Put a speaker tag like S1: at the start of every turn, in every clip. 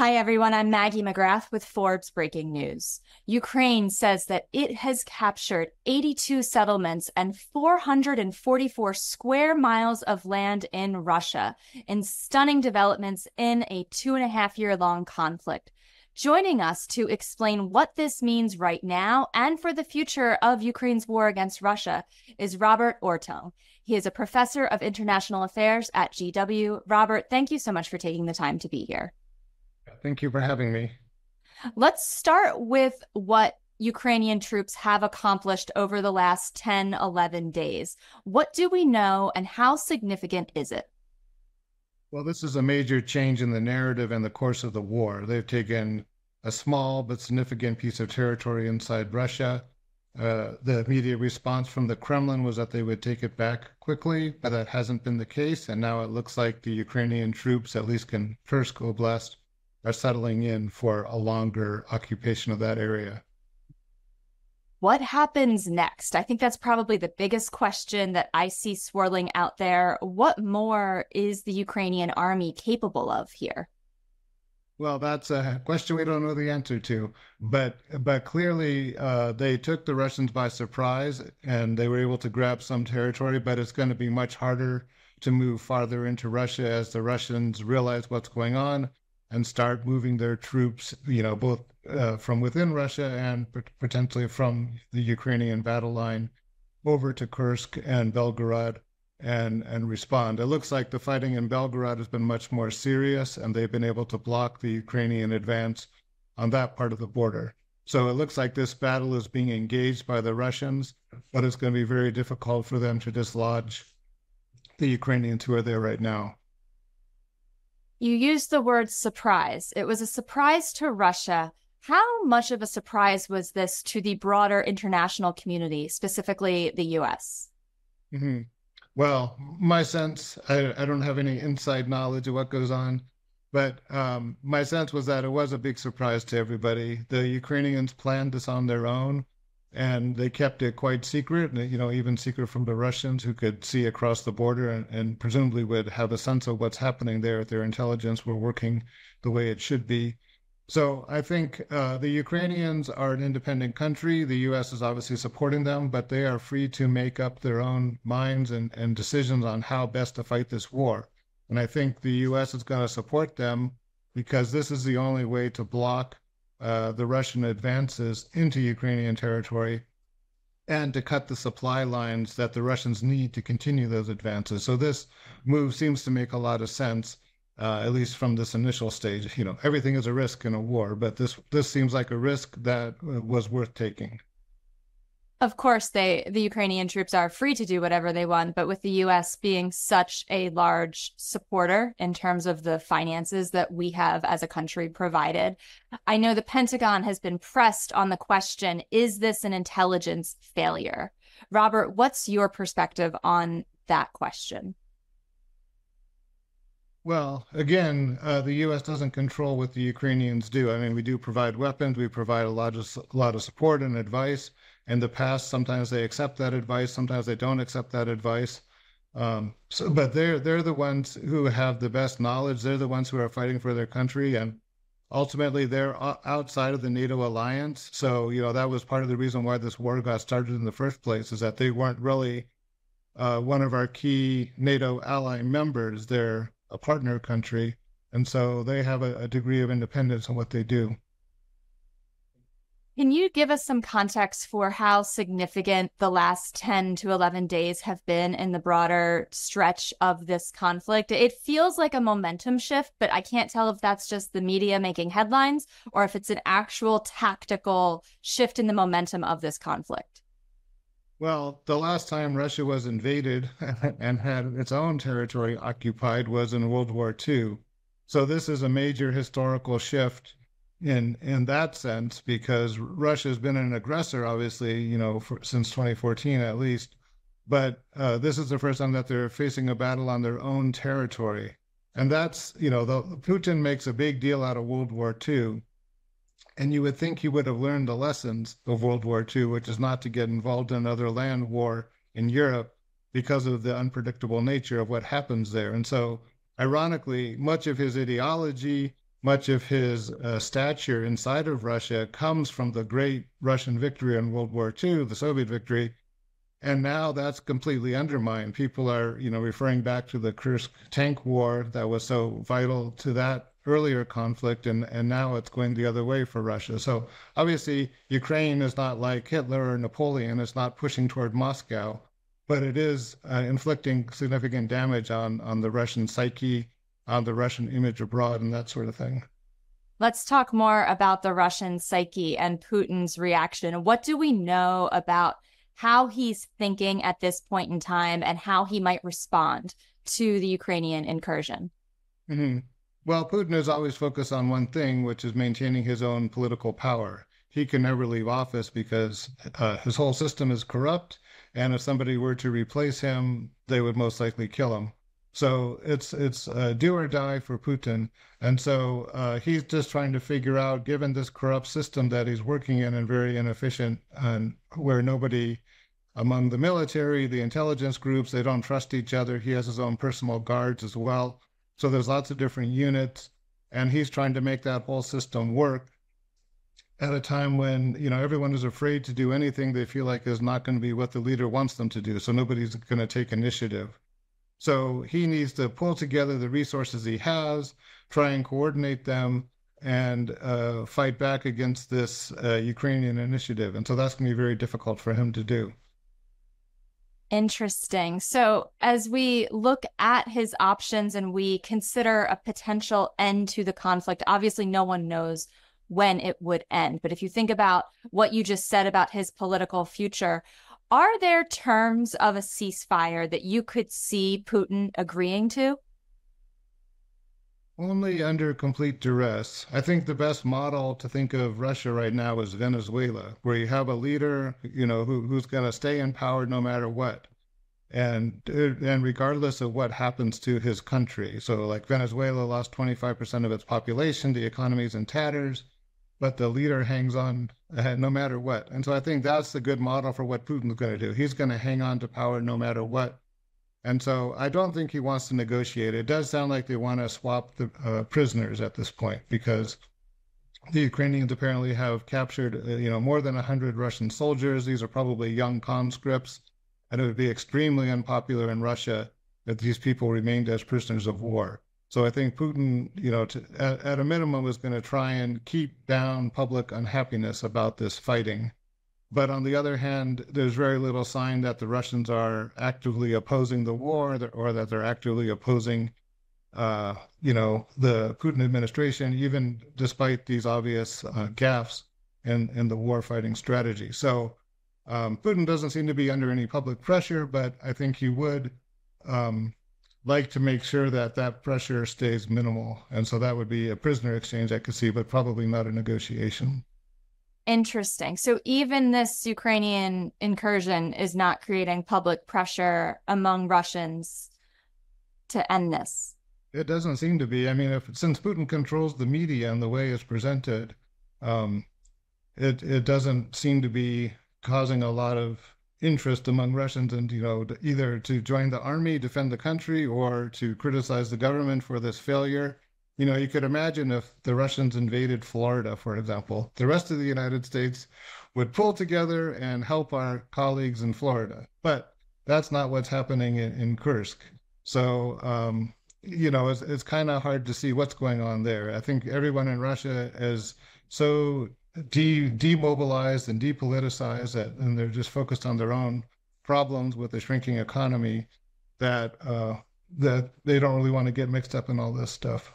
S1: Hi, everyone. I'm Maggie McGrath with Forbes Breaking News. Ukraine says that it has captured 82 settlements and 444 square miles of land in Russia in stunning developments in a 2.5-year-long conflict. Joining us to explain what this means right now and for the future of Ukraine's war against Russia is Robert Orttung. He is a professor of international affairs at GW. Robert, thank you so much for taking the time to be here.
S2: Thank you for having me.
S1: Let's start with what Ukrainian troops have accomplished over the last 10, 11 days. What do we know and how significant is it?
S2: Well, this is a major change in the narrative and the course of the war. They've taken a small but significant piece of territory inside Russia. The immediate response from the Kremlin was that they would take it back quickly, but that hasn't been the case. And now it looks like the Ukrainian troops, at least in Kursk Oblast, are settling in for a longer occupation of that area.
S1: What happens next? I think that's probably the biggest question that I see swirling out there. What more is the Ukrainian army capable of here?
S2: Well, that's a question we don't know the answer to, but clearly they took the Russians by surprise and they were able to grab some territory, but it's going to be much harder to move farther into Russia as the Russians realize what's going on and start moving their troops, both from within Russia and potentially from the Ukrainian battle line over to Kursk and Belgorod and respond. It looks like the fighting in Belgorod has been much more serious, and they've been able to block the Ukrainian advance on that part of the border. So it looks like this battle is being engaged by the Russians, but it's going to be very difficult for them to dislodge the Ukrainians who are there right now.
S1: You used the word surprise. It was a surprise to Russia. How much of a surprise was this to the broader international community, specifically the U.S.?
S2: Mm-hmm. Well, my sense, I don't have any inside knowledge of what goes on, but my sense was that it was a big surprise to everybody. The Ukrainians planned this on their own, and they kept it quite secret, even secret from the Russians who could see across the border and presumably would have a sense of what's happening there if their intelligence were working the way it should be. So I think the Ukrainians are an independent country. The U.S. is obviously supporting them, but they are free to make up their own minds and decisions on how best to fight this war. And I think the U.S. is going to support them because this is the only way to block the Russian advances into Ukrainian territory and to cut the supply lines that the Russians need to continue those advances. So this move seems to make a lot of sense, at least from this initial stage. Everything is a risk in a war, but this seems like a risk that was worth taking.
S1: Of course, the Ukrainian troops are free to do whatever they want, but with the U.S. being such a large supporter in terms of the finances that we have as a country provided, I know the Pentagon has been pressed on the question, is this an intelligence failure? Robert, what's your perspective on that question?
S2: Well, again, the U.S. doesn't control what the Ukrainians do. I mean, we do provide weapons, we provide a lot of support and advice. In the past, sometimes they accept that advice, sometimes they don't accept that advice. But they're the ones who have the best knowledge. They're the ones who are fighting for their country, and ultimately they're outside of the NATO alliance. So that was part of the reason why this war got started in the first place, is that they weren't really one of our key NATO ally members. They're a partner country, and so they have a degree of independence in what they do.
S1: Can you give us some context for how significant the last 10 to 11 days have been in the broader stretch of this conflict? It feels like a momentum shift, but I can't tell if that's just the media making headlines or if it's an actual tactical shift in the momentum of this conflict.
S2: Well, the last time Russia was invaded and had its own territory occupied was in World War II. So this is a major historical shift in that sense, because Russia has been an aggressor, obviously, since 2014 at least. But this is the first time that they're facing a battle on their own territory. And that's, Putin makes a big deal out of World War II. And you would think he would have learned the lessons of World War II, which is not to get involved in another land war in Europe because of the unpredictable nature of what happens there. And so, ironically, much of his ideology much of his stature inside of Russia comes from the great Russian victory in World War II, the Soviet victory. And now that's completely undermined. People are, referring back to the Kursk tank war that was so vital to that earlier conflict, and now it's going the other way for Russia. So obviously, Ukraine is not like Hitler or Napoleon. It's not pushing toward Moscow, but it is inflicting significant damage on the Russian psyche, on the Russian image abroad, and that sort of thing.
S1: Let's talk more about the Russian psyche and Putin's reaction. What do we know about how he's thinking at this point in time and how he might respond to the Ukrainian incursion?
S2: Mm-hmm. Well, Putin is always focused on one thing, which is maintaining his own political power. He can never leave office because his whole system is corrupt, and if somebody were to replace him, they would most likely kill him. So it's do or die for Putin, and so he's just trying to figure out, given this corrupt system that he's working in and very inefficient, and where nobody among the military, the intelligence groups, they don't trust each other. He has his own personal guards as well. So there's lots of different units, and he's trying to make that whole system work at a time when, everyone is afraid to do anything they feel like is not going to be what the leader wants them to do. So nobody's going to take initiative. So he needs to pull together the resources he has, try and coordinate them, and fight back against this Ukrainian initiative. And so that's going to be very difficult for him to do.
S1: Interesting. So as we look at his options and we consider a potential end to the conflict, obviously no one knows when it would end. But if you think about what you just said about his political future, are there terms of a ceasefire that you could see Putin agreeing to?
S2: Only under complete duress. I think the best model to think of Russia right now is Venezuela, where you have a leader, who's going to stay in power no matter what, and regardless of what happens to his country. So, like Venezuela lost 25% of its population, the economy's in tatters, but the leader hangs on no matter what. And so I think that's the good model for what Putin's going to do. He's going to hang on to power no matter what. And so I don't think he wants to negotiate. It does sound like they want to swap the prisoners at this point, because the Ukrainians apparently have captured, more than 100 Russian soldiers. These are probably young conscripts, and it would be extremely unpopular in Russia if these people remained as prisoners of war. So I think Putin, at a minimum, is going to try and keep down public unhappiness about this fighting. But on the other hand, there's very little sign that the Russians are actively opposing the war, or that they're actively opposing, the Putin administration, even despite these obvious gaffes in the war fighting strategy. So Putin doesn't seem to be under any public pressure, but I think he would like to make sure that that pressure stays minimal. And so that would be a prisoner exchange I could see, but probably not a negotiation.
S1: Interesting. So even this Ukrainian incursion is not creating public pressure among Russians to end this.
S2: It doesn't seem to be. I mean, since Putin controls the media and the way it's presented, it doesn't seem to be causing a lot of interest among Russians, and either to join the army, defend the country, or to criticize the government for this failure. You could imagine if the Russians invaded Florida, for example, the rest of the United States would pull together and help our colleagues in Florida. But that's not what's happening in Kursk. So, it's kind of hard to see what's going on there. I think everyone in Russia is so demobilized and depoliticized and they're just focused on their own problems with the shrinking economy that they don't really want to get mixed up in all this stuff.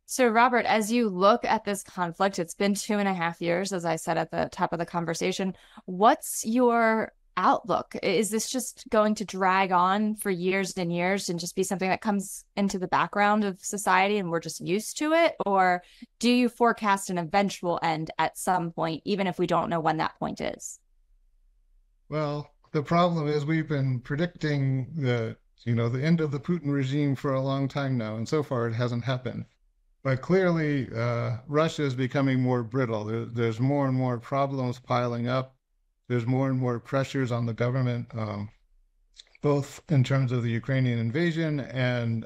S1: So, Robert, as you look at this conflict, it's been 2.5 years, as I said at the top of the conversation. What's your outlook? Is this just going to drag on for years and years and just be something that comes into the background of society and we're just used to it? Or do you forecast an eventual end at some point, even if we don't know when that point is?
S2: Well, the problem is we've been predicting the end of the Putin regime for a long time now, and so far it hasn't happened. But clearly, Russia is becoming more brittle. There's more and more problems piling up. There's more and more pressures on the government both in terms of the Ukrainian invasion and,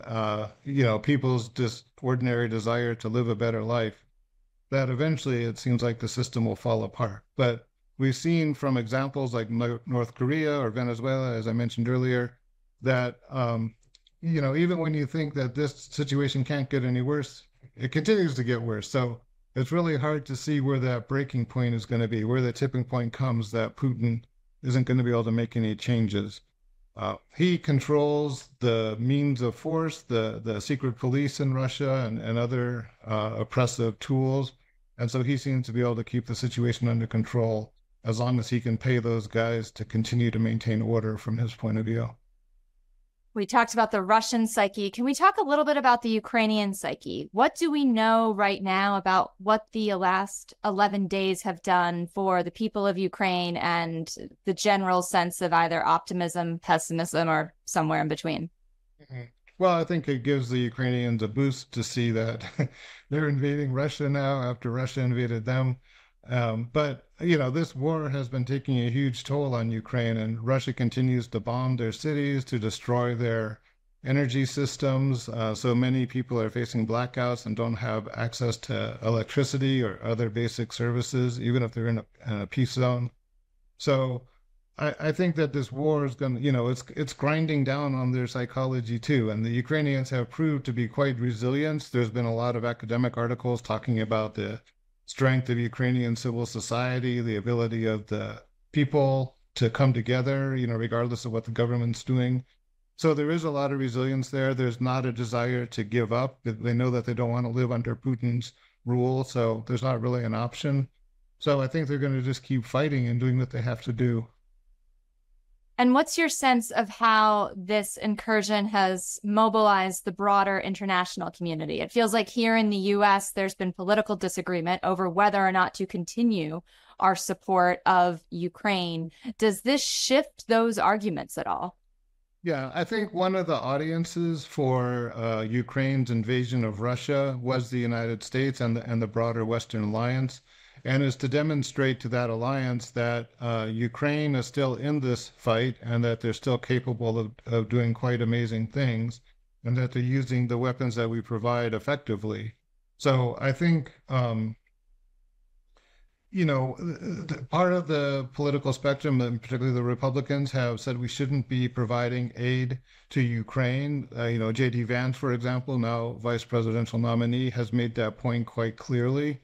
S2: people's just ordinary desire to live a better life, that eventually it seems like the system will fall apart. But we've seen from examples like North Korea or Venezuela, as I mentioned earlier, that, even when you think that this situation can't get any worse, it continues to get worse. So it's really hard to see where that breaking point is going to be, where the tipping point comes that Putin isn't going to be able to make any changes. He controls the means of force, the secret police in Russia and other oppressive tools. And so he seems to be able to keep the situation under control as long as he can pay those guys to continue to maintain order from his point of view.
S1: We talked about the Russian psyche. Can we talk a little bit about the Ukrainian psyche? What do we know right now about what the last 11 days have done for the people of Ukraine and the general sense of either optimism, pessimism, or somewhere in between?
S2: Mhm. Well, I think it gives the Ukrainians a boost to see that they're invading Russia now after Russia invaded them. But, this war has been taking a huge toll on Ukraine, and Russia continues to bomb their cities, to destroy their energy systems. So many people are facing blackouts and don't have access to electricity or other basic services, even if they're in a peace zone. So I think that this war is going to, it's grinding down on their psychology too. And the Ukrainians have proved to be quite resilient. There's been a lot of academic articles talking about the strength of Ukrainian civil society, the ability of the people to come together, regardless of what the government's doing. So there is a lot of resilience there. There's not a desire to give up. They know that they don't want to live under Putin's rule, so there's not really an option. So I think they're going to just keep fighting and doing what they have to do.
S1: And what's your sense of how this incursion has mobilized the broader international community? It feels like here in the US, there's been political disagreement over whether or not to continue our support of Ukraine. Does this shift those arguments at all?
S2: Yeah, I think one of the audiences for Ukraine's invasion of Russia was the United States and the broader Western alliance, and is to demonstrate to that alliance that Ukraine is still in this fight and that they're still capable of doing quite amazing things, and that they're using the weapons that we provide effectively. So I think part of the political spectrum, and particularly the Republicans, have said we shouldn't be providing aid to Ukraine. J.D. Vance, for example, now vice presidential nominee, has made that point quite clearly.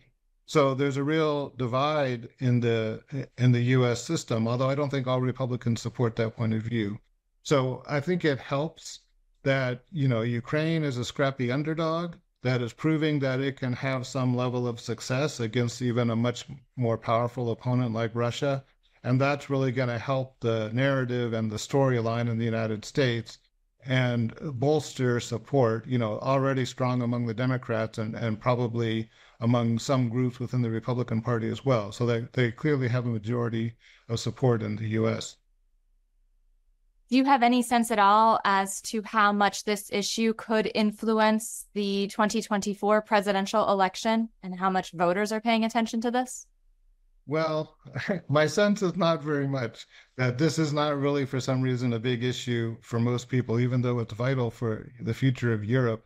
S2: So there's a real divide in the U.S. system, although I don't think all Republicans support that point of view. So I think it helps that, Ukraine is a scrappy underdog that is proving that it can have some level of success against even a much more powerful opponent like Russia. And that's really going to help the narrative and the storyline in the United States and bolster support, already strong among the Democrats and probably among some groups within the Republican Party as well. So they clearly have a majority of support in the U.S.
S1: Do you have any sense at all as to how much this issue could influence the 2024 presidential election and how much voters are paying attention to this?
S2: Well, my sense is not very much, that this is not really, for some reason, a big issue for most people, even though it's vital for the future of Europe.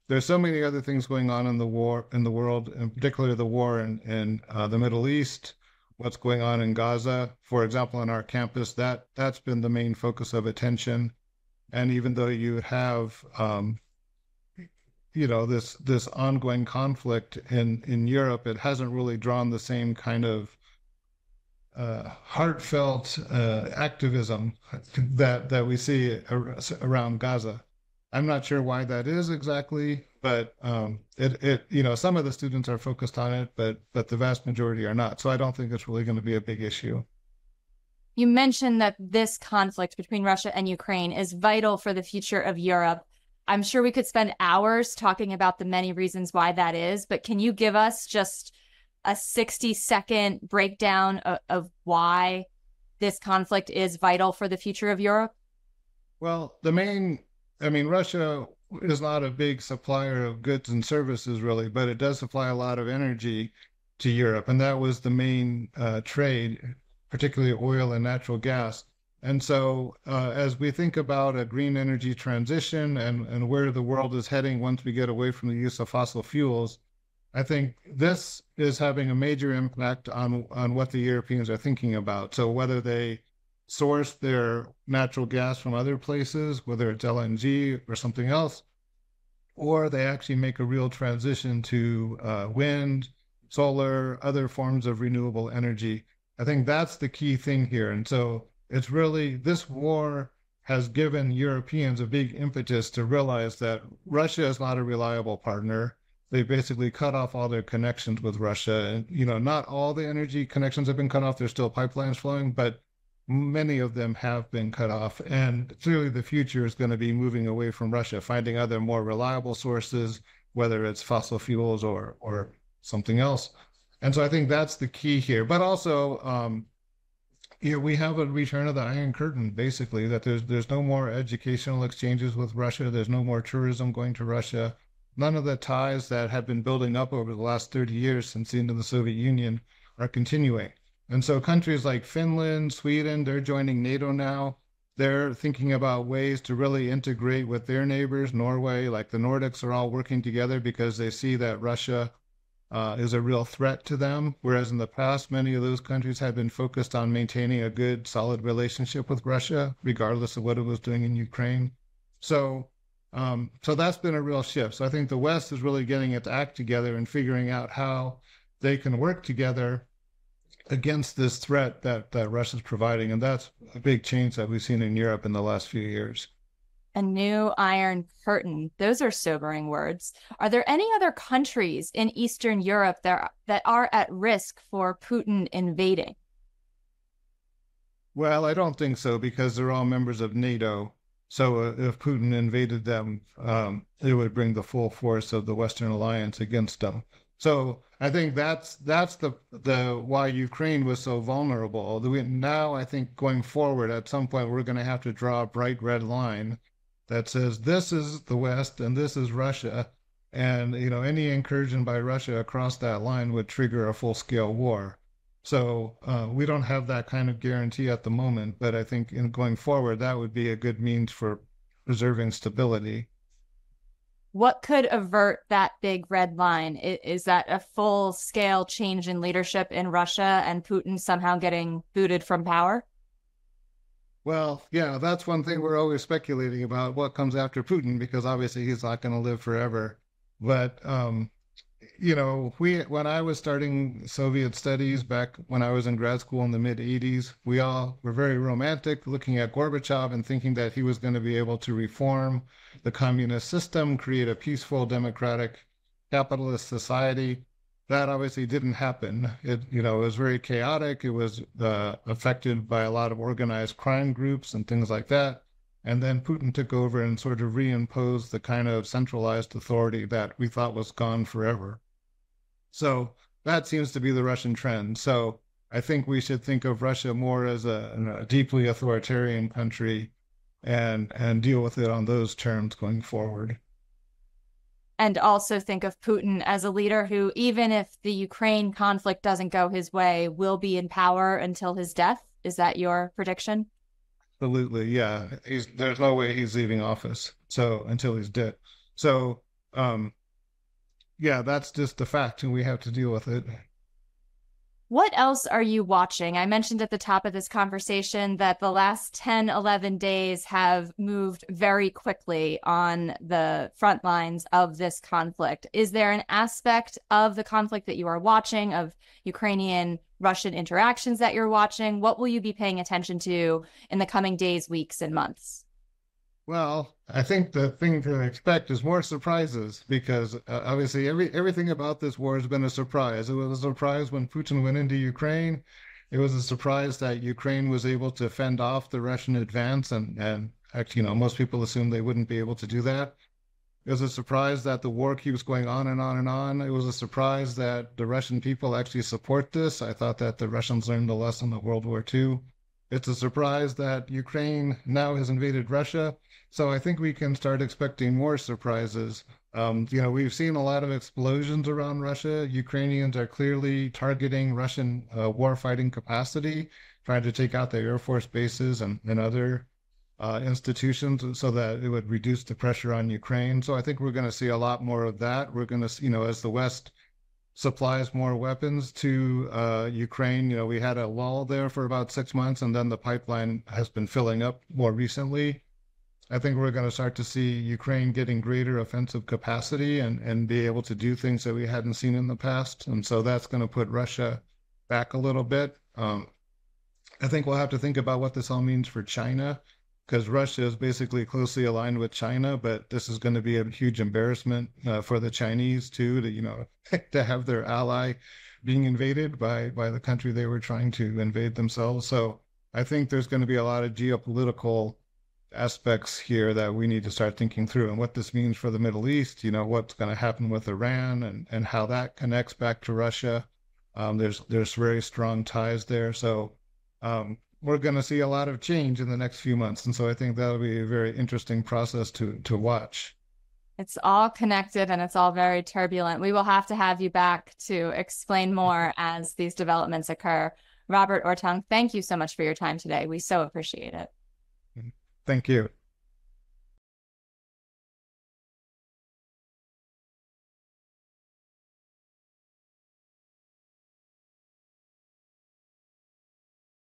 S2: There's so many other things going on in the world, and particularly the war in the Middle East, what's going on in Gaza. For example, on our campus, that's been the main focus of attention. And even though you have, this ongoing conflict in Europe, it hasn't really drawn the same kind of heartfelt activism that we see around Gaza. I'm not sure why that is exactly, but some of the students are focused on it, but the vast majority are not. So I don't think it's really going to be a big issue.
S1: You mentioned that this conflict between Russia and Ukraine is vital for the future of Europe. I'm sure we could spend hours talking about the many reasons why that is, but can you give us just a 60-second breakdown of why this conflict is vital for the future of Europe?
S2: Well, Russia is not a big supplier of goods and services, really, but it does supply a lot of energy to Europe. And that was the main trade, particularly oil and natural gas. And so, as we think about a green energy transition and where the world is heading once we get away from the use of fossil fuels, I think this is having a major impact on what the Europeans are thinking about. So whether they source their natural gas from other places, whether it's LNG or something else, or they actually make a real transition to wind, solar, other forms of renewable energy. I think that's the key thing here. And so it's really this war has given Europeans a big impetus to realize that Russia is not a reliable partner. They basically cut off all their connections with Russia. And, not all the energy connections have been cut off. There's still pipelines flowing, but many of them have been cut off. And clearly the future is going to be moving away from Russia, finding other more reliable sources, whether it's fossil fuels or something else. And so I think that's the key here. But also, we have a return of the Iron Curtain, basically, that there's no more educational exchanges with Russia. There's no more tourism going to Russia. None of the ties that have been building up over the last 30 years since the end of the Soviet Union are continuing. And so countries like Finland, Sweden, they're joining NATO now. They're thinking about ways to really integrate with their neighbors. Norway, like the Nordics, are all working together because they see that Russia is a real threat to them. Whereas in the past, many of those countries have been focused on maintaining a good, solid relationship with Russia, regardless of what it was doing in Ukraine. So that's been a real shift. So I think the West is really getting its act together and figuring out how they can work together against this threat that Russia's providing. And that's a big change that we've seen in Europe in the last few years.
S1: A new Iron Curtain. Those are sobering words. Are there any other countries in Eastern Europe that are at risk for Putin invading?
S2: Well, I don't think so, because they're all members of NATO. So if Putin invaded them, it would bring the full force of the Western alliance against them. So I think that's the why Ukraine was so vulnerable. Now I think going forward, at some point, we're going to have to draw a bright red line that says this is the West and this is Russia, and any incursion by Russia across that line would trigger a full-scale war. So we don't have that kind of guarantee at the moment, but I think in going forward, that would be a good means for preserving stability.
S1: What could avert that big red line? Is that a full-scale change in leadership in Russia and Putin somehow getting booted from power?
S2: Well, yeah, that's one thing we're always speculating about, what comes after Putin, because obviously he's not going to live forever. But when I was starting Soviet studies back when I was in grad school in the mid 80s, we all were very romantic looking at Gorbachev and thinking that he was going to be able to reform the communist system, create a peaceful, democratic, capitalist society. That obviously didn't happen. It was very chaotic. It was affected by a lot of organized crime groups and things like that. And then Putin took over and sort of reimposed the kind of centralized authority that we thought was gone forever. So that seems to be the Russian trend. So I think we should think of Russia more as a deeply authoritarian country and deal with it on those terms going forward.
S1: And also think of Putin as a leader who, even if the Ukraine conflict doesn't go his way, will be in power until his death. Is that your prediction?
S2: Absolutely, yeah. There's no way he's leaving office. So until he's dead. So, yeah, that's just the fact, and we have to deal with it.
S1: What else are you watching? I mentioned at the top of this conversation that the last 10, 11 days have moved very quickly on the front lines of this conflict. Is there an aspect of the conflict that you are watching, of Ukrainian-Russian interactions that you're watching? What will you be paying attention to in the coming days, weeks, and months?
S2: Well, I think the thing to expect is more surprises, because obviously everything about this war has been a surprise. It was a surprise when Putin went into Ukraine. It was a surprise that Ukraine was able to fend off the Russian advance, and actually, most people assumed they wouldn't be able to do that. It was a surprise that the war keeps going on and on and on. It was a surprise that the Russian people actually support this. I thought that the Russians learned the lesson of World War II. It's a surprise that Ukraine now has invaded Russia. So I think we can start expecting more surprises. We've seen a lot of explosions around Russia. Ukrainians are clearly targeting Russian warfighting capacity. trying to take out the Air Force bases and other institutions so that it would reduce the pressure on Ukraine. So I think we're going to see a lot more of that. We're going to, as the West supplies more weapons to Ukraine, we had a lull there for about 6 months, and then the pipeline has been filling up more recently. I think we're going to start to see Ukraine getting greater offensive capacity and be able to do things that we hadn't seen in the past. And so that's going to put Russia back a little bit. I think we'll have to think about what this all means for China, because Russia is basically closely aligned with China, but this is going to be a huge embarrassment for the Chinese too, to to have their ally being invaded by the country they were trying to invade themselves. So I think there's going to be a lot of geopolitical aspects here that we need to start thinking through, and what this means for the Middle East, what's going to happen with Iran and how that connects back to Russia. There's very strong ties there. So we're going to see a lot of change in the next few months. And so I think that'll be a very interesting process to watch.
S1: It's all connected and it's all very turbulent. We will have to have you back to explain more as these developments occur. Robert Orttung, thank you so much for your time today. We so appreciate it.
S2: Thank you.